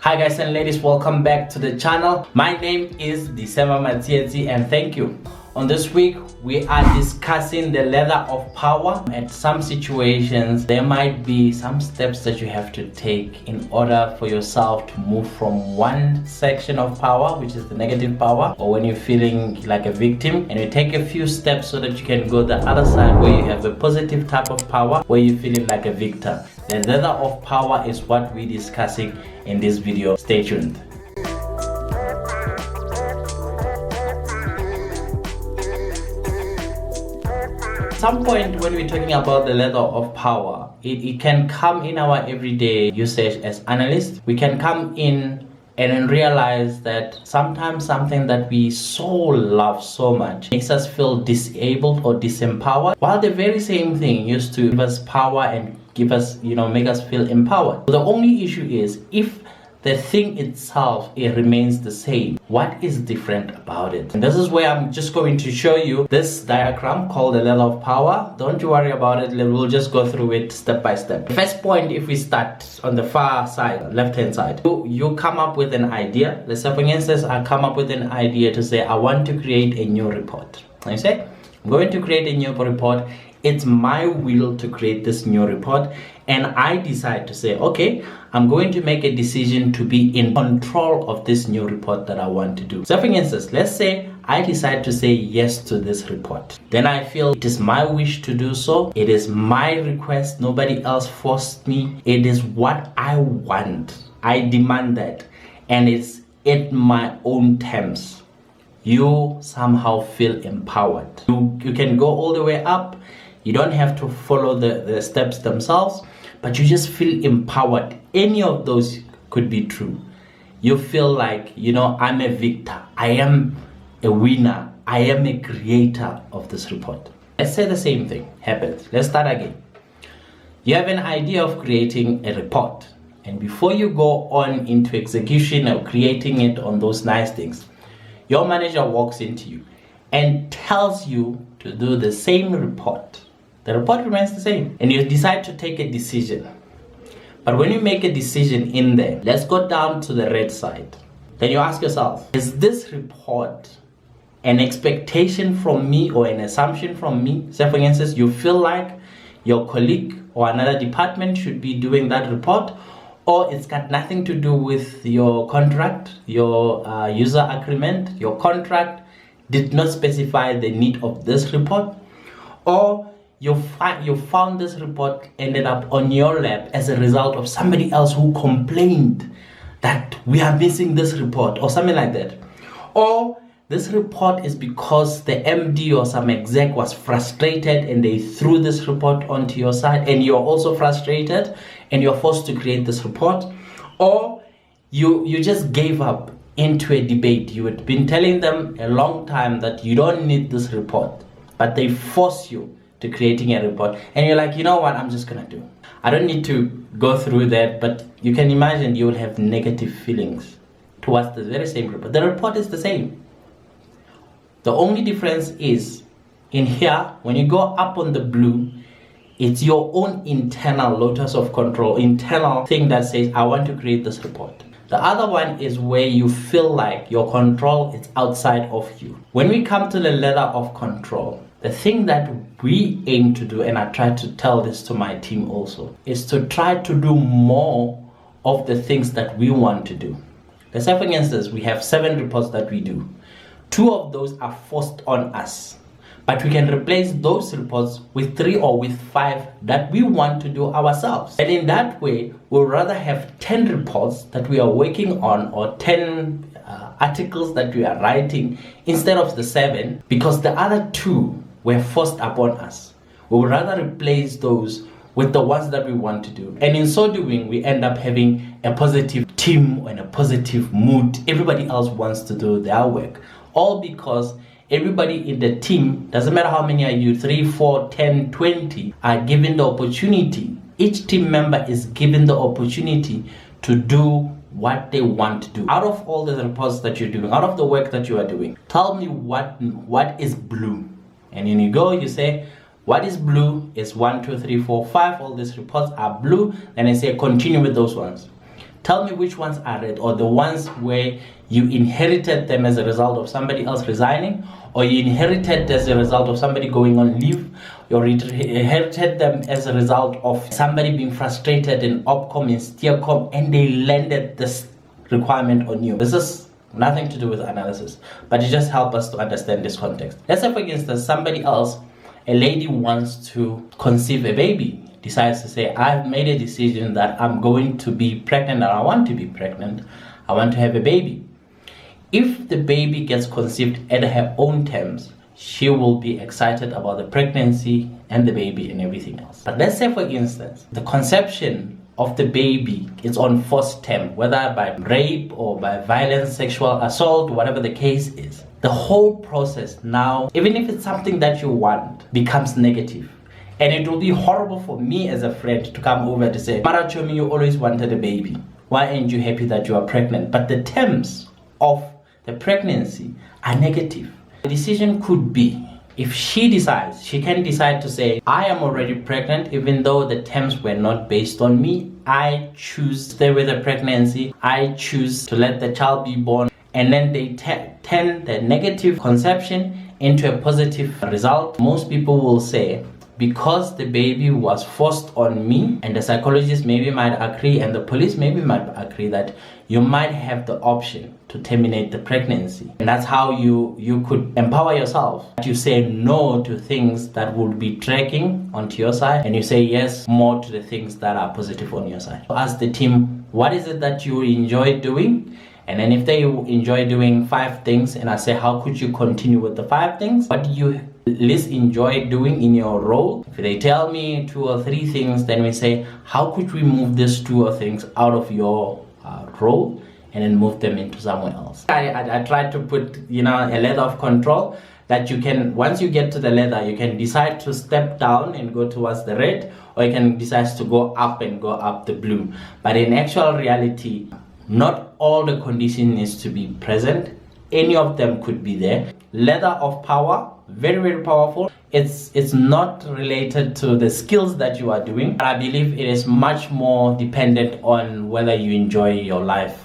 Hi guys and ladies, welcome back to the channel. My name is Lisema Matsietsi and thank you. On this week, we are discussing the ladder of power. At some situations, there might be some steps that you have to take in order for yourself to move from one section of power, which is the negative power, or when you're feeling like a victim, and you take a few steps so that you can go the other side where you have a positive type of power, where you're feeling like a victor. The ladder of power is what we're discussing in this video. Stay tuned. At some point when we're talking about the ladder of power, it can come in our everyday usage as analysts. We can come in and then realize that sometimes something that we so love so much makes us feel disabled or disempowered, while the very same thing used to give us power and give us, make us feel empowered. The only issue is if the thing itself, it remains the same. What is different about it? And this is where I'm just going to show you this diagram called the ladder of power. Don't you worry about it, we'll just go through it step by step. First point, if we start on the far side, left hand side, you come up with an idea. Let's say for instance, I come up with an idea to say I want to create a new report. I say I'm going to create a new report. It's my will to create this new report, and I decide to say, okay, I'm going to make a decision to be in control of this new report that I want to do. So for instance, let's say I decide to say yes to this report. Then I feel it is my wish to do so. It is my request. Nobody else forced me. It is what I want. I demand that, and it's at my own terms. You somehow feel empowered. You can go all the way up. You don't have to follow the steps themselves, but you just feel empowered. Any of those could be true. You feel like, I'm a victor. I am a winner. I am a creator of this report. Let's say the same thing happens. Let's start again. You have an idea of creating a report, and before you go on into execution or creating it on those nice things, your manager walks into you and tells you to do the same report. The report remains the same, and you decide to take a decision. But when you make a decision in there, let's go down to the red side. Then you ask yourself, is this report an expectation from me or an assumption from me? Say for instance, you feel like your colleague or another department should be doing that report, or it's got nothing to do with your contract, your user agreement, your contract did not specify the need of this report, or you found this report ended up on your lap as a result of somebody else who complained that we are missing this report or something like that. Or this report is because the MD or some exec was frustrated and they threw this report onto your side, and you're also frustrated and you're forced to create this report. Or you just gave up into a debate. You had been telling them a long time that you don't need this report, but they force you to creating a report, and you're like, you know what, I'm just gonna do. I don't need to go through that, but you can imagine you will have negative feelings towards the very same report. The report is the same. The only difference is in here, when you go up on the blue, it's your own internal locus of control, internal thing that says, I want to create this report. The other one is where you feel like your control is outside of you. When we come to the ladder of control, the thing that we aim to do, and I try to tell this to my team also, is to try to do more of the things that we want to do. Let's say for instance, we have 7 reports that we do. 2 of those are forced on us, but we can replace those reports with 3 or with 5 that we want to do ourselves. And in that way, we'll rather have 10 reports that we are working on, or 10 articles that we are writing, instead of the 7, because the other 2 were forced upon us. We would rather replace those with the ones that we want to do. And in so doing, we end up having a positive team and a positive mood. Everybody else wants to do their work. All because everybody in the team, doesn't matter how many are you, 3, 4, 10, 20, are given the opportunity. Each team member is given the opportunity to do what they want to do. Out of all the reports that you're doing, out of the work that you are doing, tell me what is blue. And then you go, you say, what is blue is 1, 2, 3, 4, 5. All these reports are blue. And I say, continue with those ones. Tell me which ones are red, or the ones where you inherited them as a result of somebody else resigning, or you inherited as a result of somebody going on leave, or you inherited them as a result of somebody being frustrated in Opcom, in Steercom, and they landed this requirement on you. This is nothing to do with analysis, but it just helps us to understand this context. Let's say, for instance, somebody else, a lady wants to conceive a baby, decides to say, I've made a decision that I'm going to be pregnant, or I want to be pregnant, I want to have a baby. If the baby gets conceived at her own terms, she will be excited about the pregnancy and the baby and everything else. But let's say, for instance, the conception of the baby is on forced term, whether by rape or by violent sexual assault, whatever the case is. The whole process now, even if it's something that you want, becomes negative. And it will be horrible for me as a friend to come over to say, Marachomi, you always wanted a baby. Why aren't you happy that you are pregnant? But the terms of the pregnancy are negative. The decision could be, if she decides, she can decide to say, I am already pregnant, even though the terms were not based on me. I choose to stay with the pregnancy. I choose to let the child be born. And then they turn the negative conception into a positive result. Most people will say, because the baby was forced on me, and the psychologist maybe might agree, and the police maybe might agree, that you might have the option to terminate the pregnancy. And that's how you could empower yourself. You say no to things that would be dragging onto your side, and you say yes more to the things that are positive on your side. Ask the team, what is it that you enjoy doing? And then if they enjoy doing 5 things, and I say, how could you continue with the 5 things? What do you least enjoy doing in your role? If they tell me 2 or 3 things, then we say, how could we move these 2 or things out of your role and then move them into somewhere else? I try to put, a ladder of control that you can, once you get to the ladder, you can decide to step down and go towards the red, or you can decide to go up and go up the blue. But in actual reality, not all the condition needs to be present. Any of them could be there. Ladder of power, very, very powerful. It's not related to the skills that you are doing. I believe it is much more dependent on whether you enjoy your life,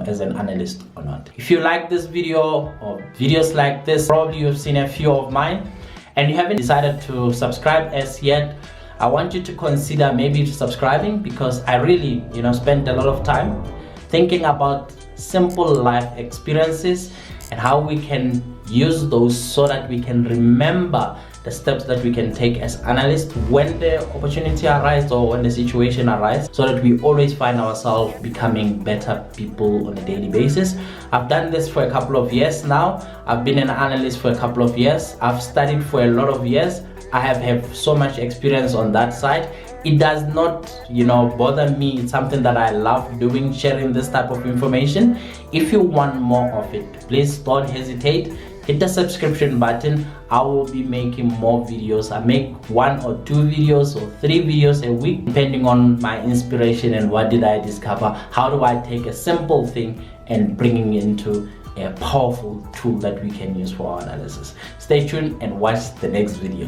as an analyst or not. If you like this video or videos like this, probably you've seen a few of mine, and you haven't decided to subscribe as yet, I want you to consider maybe subscribing, because I really, spent a lot of time thinking about simple life experiences and how we can use those so that we can remember the steps that we can take as analysts when the opportunity arises or when the situation arises, so that we always find ourselves becoming better people on a daily basis. I've done this for a couple of years now. I've been an analyst for a couple of years. I've studied for a lot of years. I have so much experience on that side. It does not, bother me. It's something that I love doing, sharing this type of information. If you want more of it, please don't hesitate. Hit the subscription button. I will be making more videos. I make 1 or 2 videos or 3 videos a week, depending on my inspiration and what did I discover. How do I take a simple thing and bringing it into a powerful tool that we can use for our analysis. Stay tuned and watch the next video.